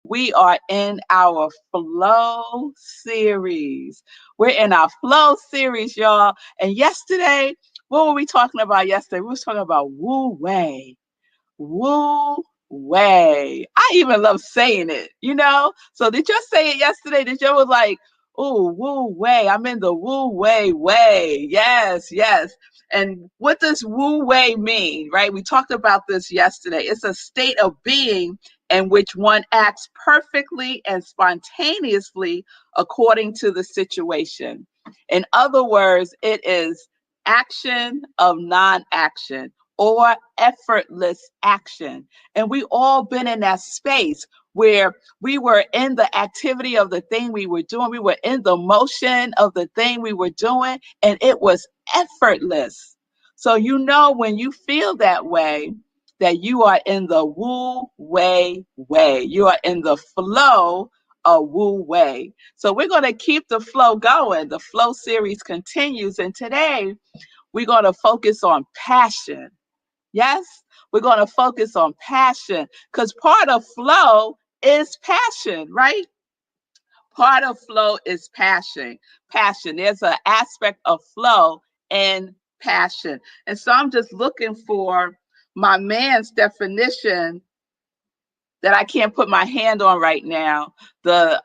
We are in our flow series. We're in our flow series, y'all. And yesterday, what were we talking about yesterday? We was talking about Wu Wei. Wu Wei. I even love saying it, you know? So did you say it yesterday? Did you was like, ooh, Wu Wei. I'm in the Wu Wei way. Yes, yes. And what does Wu Wei mean, right? We talked about this yesterday. It's a state of being in which one acts perfectly and spontaneously according to the situation. In other words, it is action of non-action or effortless action. And we all been in that space where we were in the activity of the thing we were doing. We were in the motion of the thing we were doing, and it was effortless. So, you know, when you feel that way, that you are in the Wu Wei way. You are in the flow of Wu Wei. So we're going to keep the flow going. The flow series continues. And today we're going to focus on passion. Yes, we're going to focus on passion because part of flow is passion, right? Part of flow is passion. Passion. There's an aspect of flow and passion. And so I'm just looking for my man's definition that I can't put my hand on right now. The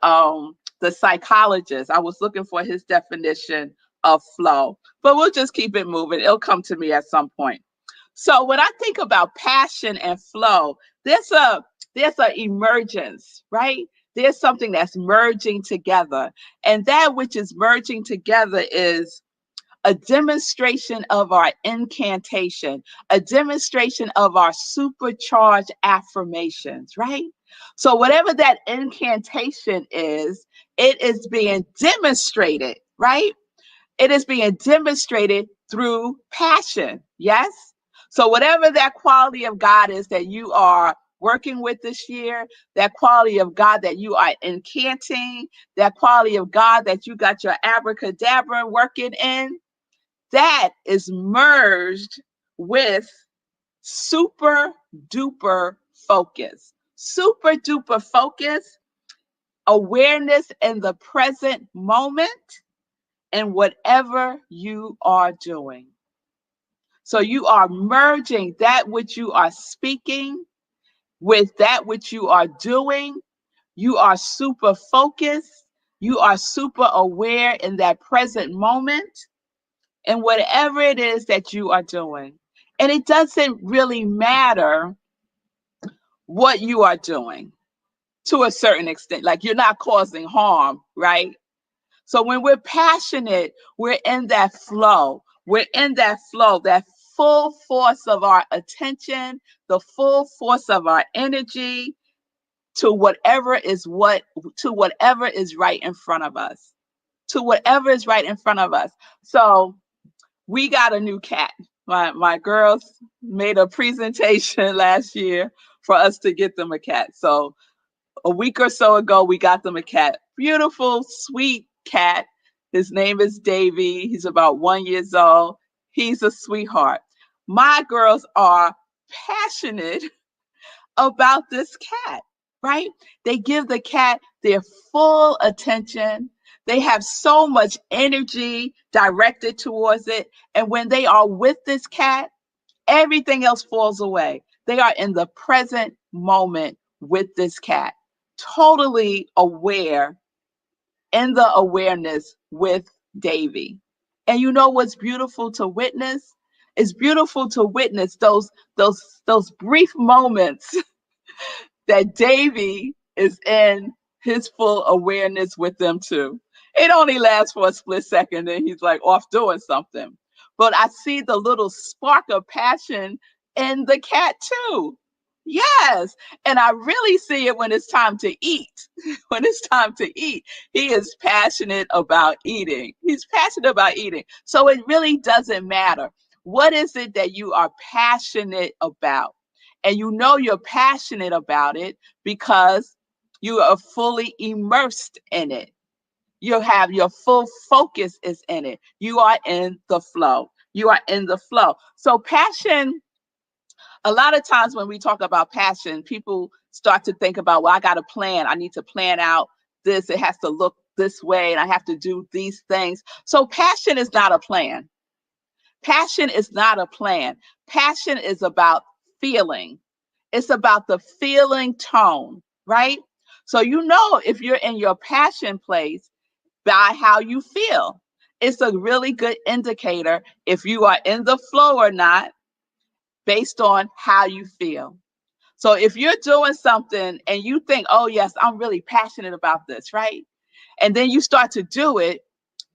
psychologist. I was looking for his definition of flow, but we'll just keep it moving. It'll come to me at some point. So when I think about passion and flow, there's a emergence, right? There's something that's merging together. And that which is merging together is a demonstration of our incantation, a demonstration of our supercharged affirmations, right? So whatever that incantation is, it is being demonstrated, right? It is being demonstrated through passion. Yes. So whatever that quality of God is that you are working with this year, that quality of God that you are incanting, that quality of God that you got your abracadabra working in, that is merged with super duper focus. Super duper focus, awareness in the present moment and whatever you are doing. So you are merging that which you are speaking with that which you are doing. You are super focused. You are super aware in that present moment and whatever it is that you are doing. And it doesn't really matter what you are doing to a certain extent. Like you're not causing harm, right? So when we're passionate, we're in that flow. We're in that flow, that full force of our attention, the full force of our energy to whatever is right in front of us. To whatever is right in front of us. So we got a new cat. My girls made a presentation last year for us to get them a cat. So a week or so ago, we got them a cat. Beautiful, sweet cat. His name is Davy. He's about 1 year old. He's a sweetheart. My girls are passionate about this cat, right? They give the cat their full attention. They have so much energy directed towards it. And when they are with this cat, everything else falls away. They are in the present moment with this cat, totally aware in the awareness with Davy. And you know what's beautiful to witness? It's beautiful to witness those brief moments that Davy is in his full awareness with them too. It only lasts for a split second and he's like off doing something. But I see the little spark of passion in the cat too. Yes. And I really see it when it's time to eat. When it's time to eat, he is passionate about eating. He's passionate about eating. So it really doesn't matter. What is it that you are passionate about? And you know you're passionate about it because you are fully immersed in it. You have your full focus is in it. You are in the flow. You are in the flow. So A lot of times when we talk about passion, people start to think about, well, I got a plan. I need to plan out this. It has to look this way, and I have to do these things. So passion is not a plan. Passion is not a plan. Passion is about feeling. It's about the feeling tone, right? So you know if you're in your passion place by how you feel. It's a really good indicator if you are in the flow or not based on how you feel. So if you're doing something and you think, oh, yes, I'm really passionate about this, right? And then you start to do it,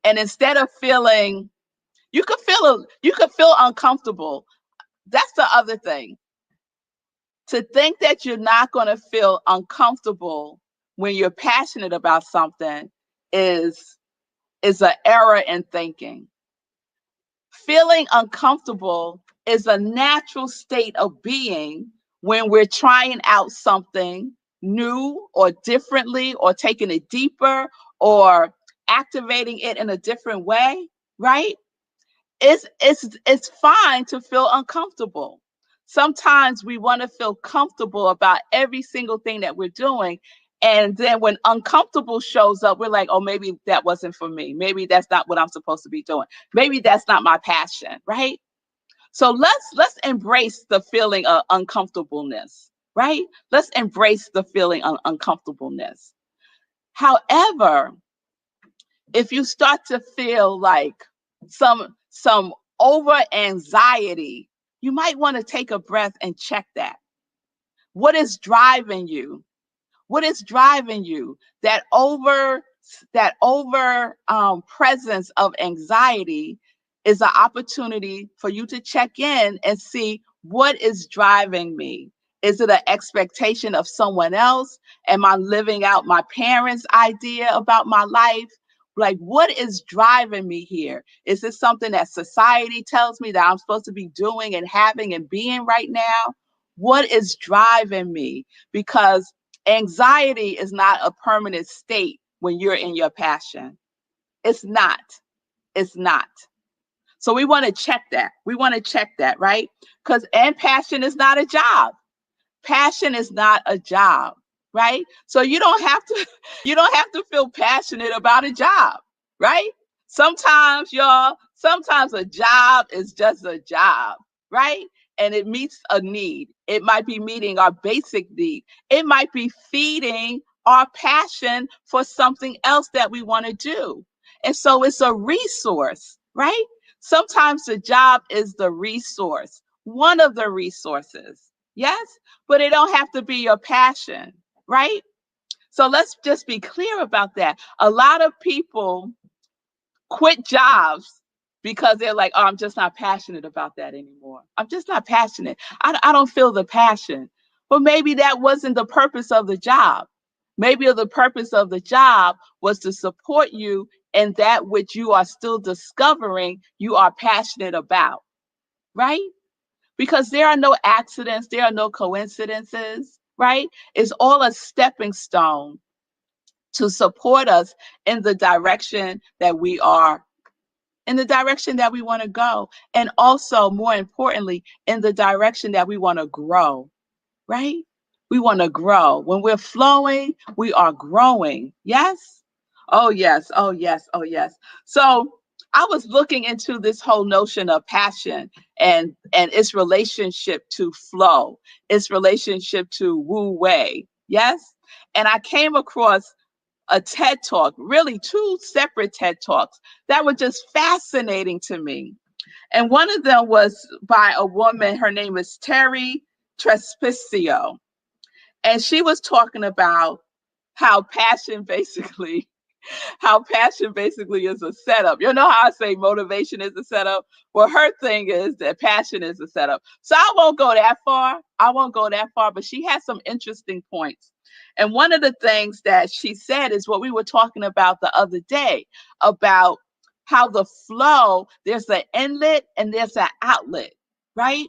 and instead of feeling, you could feel uncomfortable. That's the other thing. To think that you're not going to feel uncomfortable when you're passionate about something is an error in thinking. Feeling uncomfortable is a natural state of being when we're trying out something new or differently, or taking it deeper, or activating it in a different way, right? It's fine to feel uncomfortable. Sometimes we want to feel comfortable about every single thing that we're doing. And then when uncomfortable shows up, we're like, oh, maybe that wasn't for me. Maybe that's not what I'm supposed to be doing. Maybe that's not my passion, right? So let's embrace the feeling of uncomfortableness, right? Let's embrace the feeling of uncomfortableness. However, if you start to feel like some over anxiety, you might want to take a breath and check that. What is driving you? What is driving you? That over presence of anxiety is an opportunity for you to check in and see, what is driving me. Is it an expectation of someone else? Am I living out my parents' idea about my life? Like, what is driving me here? Is this something that society tells me that I'm supposed to be doing and having and being right now? What is driving me? Because anxiety is not a permanent state when you're in your passion. It's not. It's not. So we want to check that. We want to check that, right? And passion is not a job. Passion is not a job, right? So you don't have to feel passionate about a job, right? Sometimes a job is just a job, right? And it meets a need. It might be meeting our basic need. It might be feeding our passion for something else that we want to do. And so it's a resource, right? Sometimes the job is the resource, one of the resources. Yes, but it don't have to be your passion, right? So let's just be clear about that. A lot of people quit jobs because they're like, oh, I'm just not passionate about that anymore. I'm just not passionate. I don't feel the passion. But maybe that wasn't the purpose of the job. Maybe the purpose of the job was to support you in that which you are still discovering you are passionate about, right? Because there are no accidents, there are no coincidences, right? It's all a stepping stone to support us in the direction that we are, in the direction that we want to go. And also, more importantly, in the direction that we want to grow, right? We want to grow. When we're flowing, we are growing. Yes? Oh, yes. Oh, yes. Oh, yes. So I was looking into this whole notion of passion and its relationship to flow, its relationship to Wu Wei. Yes? And I came across a TED Talk, really two separate TED Talks that were just fascinating to me. And one of them was by a woman, her name is Terry Trespicio. And she was talking about how passion basically how passion basically is a setup. You know how I say motivation is a setup? Well, her thing is that passion is a setup. So I won't go that far. I won't go that far, but she has some interesting points. And one of the things that she said is what we were talking about the other day, about how the flow, there's an inlet and there's an outlet, right?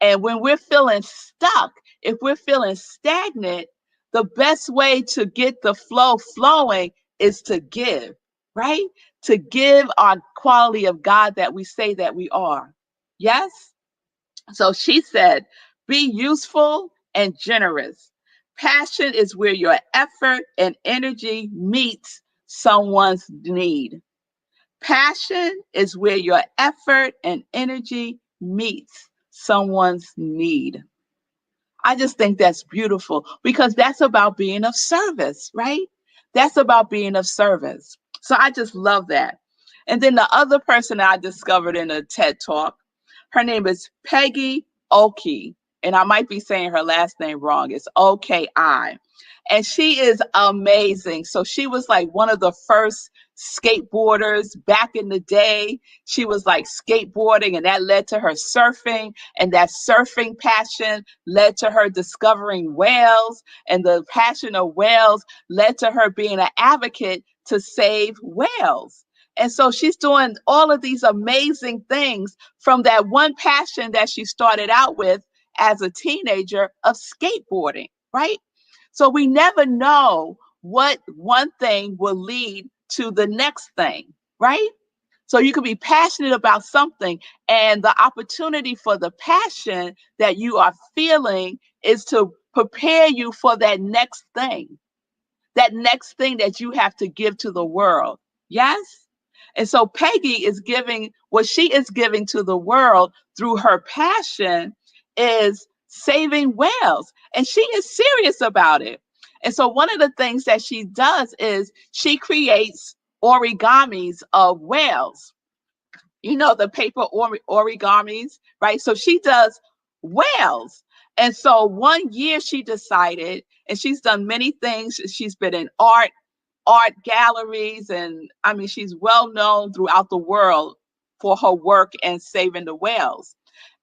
And when we're feeling stuck, if we're feeling stagnant, the best way to get the flow flowing is to give, right? To give our quality of God that we say that we are. Yes? So she said, Be useful and generous. Passion is where your effort and energy meets someone's need. Passion is where your effort and energy meets someone's need. I just think that's beautiful because that's about being of service, right? That's about being of service. So I just love that. And then the other person I discovered in a TED Talk, her name is Peggy Oki, and I might be saying her last name wrong. It's OKI. And she is amazing. So she was like one of the first skateboarders back in the day. She was like skateboarding, and that led to her surfing, and that surfing passion led to her discovering whales, and the passion of whales led to her being an advocate to save whales. And so she's doing all of these amazing things from that one passion that she started out with as a teenager of skateboarding, right? So we never know what one thing will lead to the next thing, right? So you could be passionate about something, and the opportunity for the passion that you are feeling is to prepare you for that next thing that you have to give to the world. Yes? And so Peggy is giving what she is giving to the world through her passion is saving whales. And she is serious about it. And so one of the things that she does is she creates origamis of whales. You know, the paper origamis, right? So she does whales. And so one year she decided, and she's done many things. She's been in art galleries, and I mean, she's well known throughout the world for her work and saving the whales.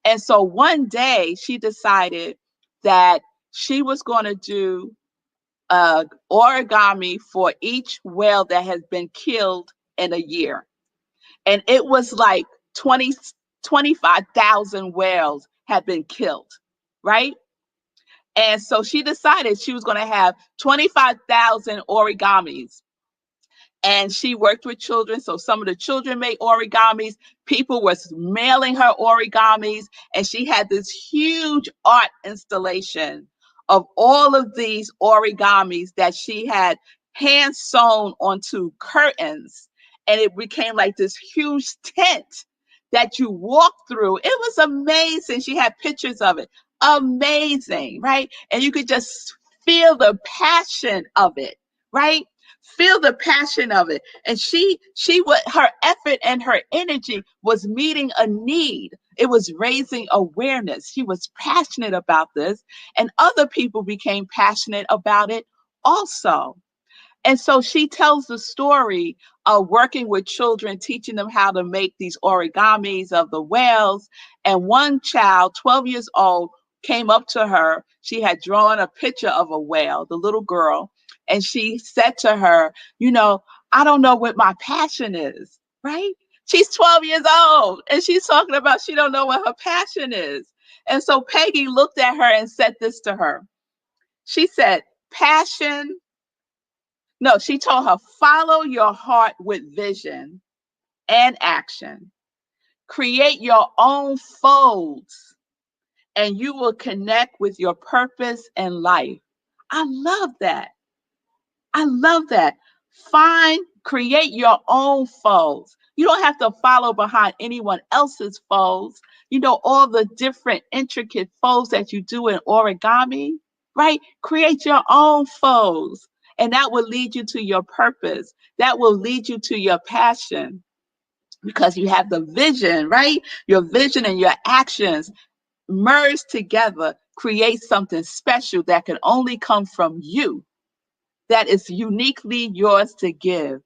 And so one day she decided that she was going to do origami for each whale that has been killed in a year. And it was like 25,000 whales had been killed, right? And so she decided she was going to have 25,000 origamis, and she worked with children. So some of the children made origamis. People was mailing her origamis, and she had this huge art installation of all of these origamis that she had hand sewn onto curtains, and it became like this huge tent that you walk through. It was amazing. She had pictures of it. Amazing, right? And you could just feel the passion of it, right? Feel the passion of it. And she would, her effort and her energy was meeting a need. It was raising awareness. She was passionate about this, and other people became passionate about it also. And so she tells the story of working with children, teaching them how to make these origamis of the whales. And one child, 12 years old, came up to her. She had drawn a picture of a whale, the little girl. And she said to her, I don't know what my passion is, right? She's 12 years old, and she's talking about she don't know what her passion is. And so Peggy looked at her and said this to her. She said, passion. No, she told her, follow your heart with vision and action. Create your own folds, and you will connect with your purpose in life. I love that. I love that. Create your own folds. You don't have to follow behind anyone else's folds. All the different intricate folds that you do in origami, right? Create your own folds. And that will lead you to your purpose. That will lead you to your passion because you have the vision, right? Your vision and your actions merged together create something special that can only come from you, that is uniquely yours to give.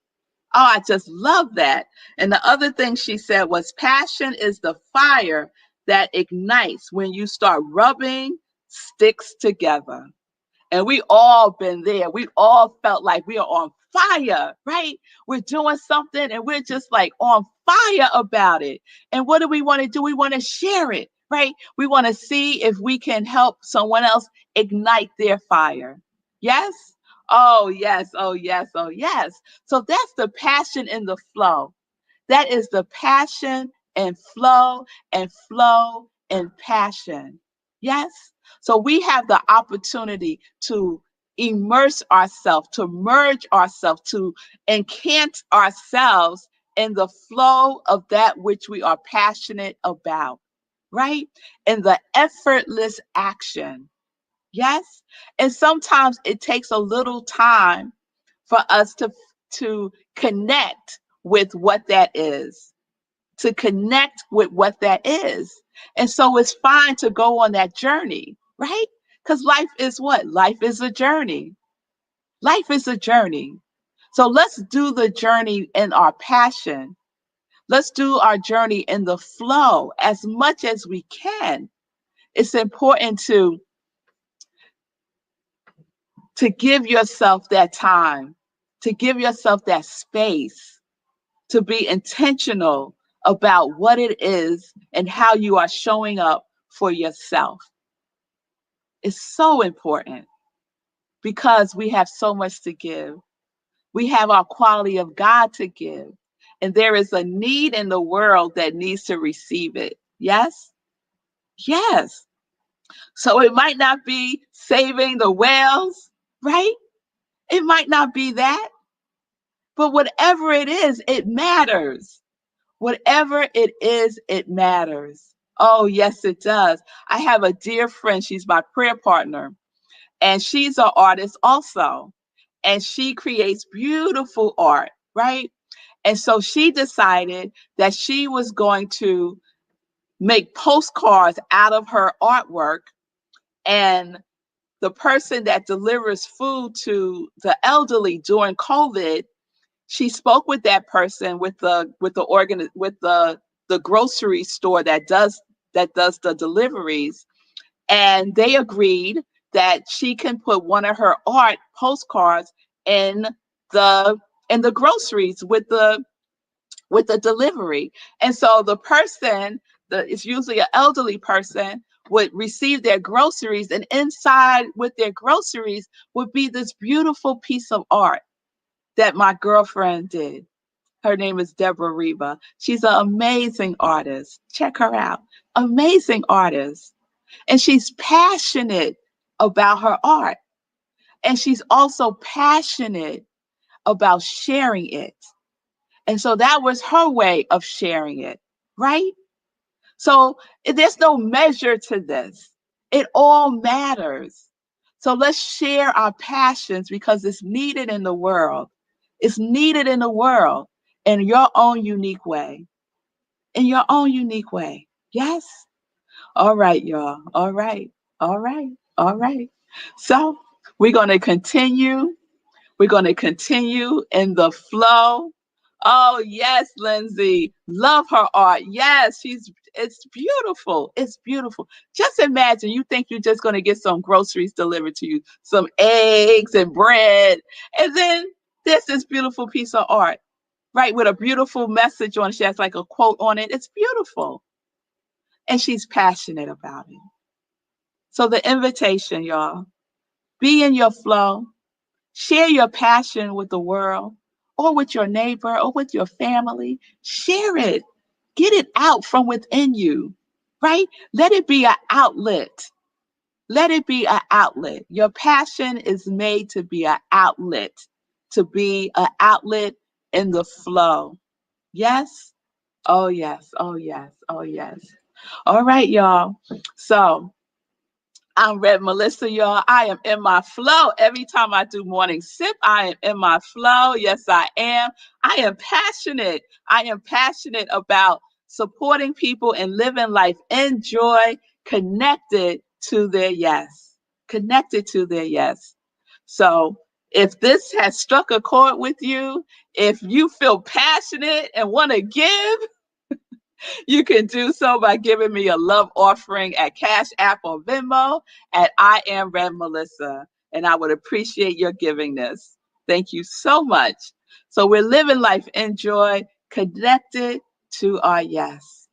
Oh, I just love that. And the other thing she said was passion is the fire that ignites when you start rubbing sticks together. And we all been there. We all felt like we are on fire, right? We're doing something and we're just like on fire about it. And what do we want to do? We want to share it, right? We want to see if we can help someone else ignite their fire. Yes? Oh, yes. Oh, yes. Oh, yes. So that's the passion in the flow. That is the passion and flow and passion. Yes. So we have the opportunity to immerse ourselves, to merge ourselves, to encant ourselves in the flow of that which we are passionate about, right? In the effortless action. Yes. And sometimes it takes a little time for us to connect with what that is, to connect with what that is. And so it's fine to go on that journey, right? Because life is what? Life is a journey. Life is a journey. So let's do the journey in our passion. Let's do our journey in the flow as much as we can. It's important to give yourself that time, to give yourself that space, to be intentional about what it is and how you are showing up for yourself. It's so important because we have so much to give. We have our quality of God to give. And there is a need in the world that needs to receive it. Yes? Yes. So it might not be saving the whales, right? It might not be that. But whatever it is, it matters. Whatever it is, it matters. Oh, yes, it does. I have a dear friend. She's my prayer partner, and she's an artist also. And she creates beautiful art, right? And so she decided that she was going to make postcards out of her artwork. And the person that delivers food to the elderly during COVID, she spoke with that person with the grocery store that does the deliveries, and they agreed that she can put one of her art postcards in the groceries with the delivery. And so the person, it's usually an elderly person, would receive their groceries, and inside with their groceries would be this beautiful piece of art that my girlfriend did. Her name is Deborah Reba. She's an amazing artist. Check her out. Amazing artist. And she's passionate about her art. And she's also passionate about sharing it. And so that was her way of sharing it, right? So there's no measure to this. It all matters. So let's share our passions because it's needed in the world. It's needed in the world in your own unique way. In your own unique way. Yes? All right, y'all. All right. All right. All right. So we're going to continue. We're going to continue in the flow. Oh, yes, Lindsay. Love her art. Yes, it's beautiful. It's beautiful. Just imagine you think you're just going to get some groceries delivered to you, some eggs and bread, and then there's this beautiful piece of art, right? With a beautiful message on it. She has like a quote on it. It's beautiful. And she's passionate about it. So the invitation, y'all, be in your flow. Share your passion with the world or with your neighbor or with your family. Share it. Get it out from within you, right? Let it be an outlet. Let it be an outlet. Your passion is made to be an outlet, to be an outlet in the flow. Yes? Oh, yes. Oh, yes. Oh, yes. All right, y'all. So, I'm Red Melissa, y'all. I am in my flow. Every time I do morning sip, I am in my flow. Yes, I am. I am passionate. I am passionate about supporting people and living life in joy, connected to their yes. Connected to their yes. So if this has struck a chord with you, if you feel passionate and want to give, you can do so by giving me a love offering at Cash App or Venmo at I Am Red Melissa. And I would appreciate your giving this. Thank you so much. So we're living life in joy, connected to our yes.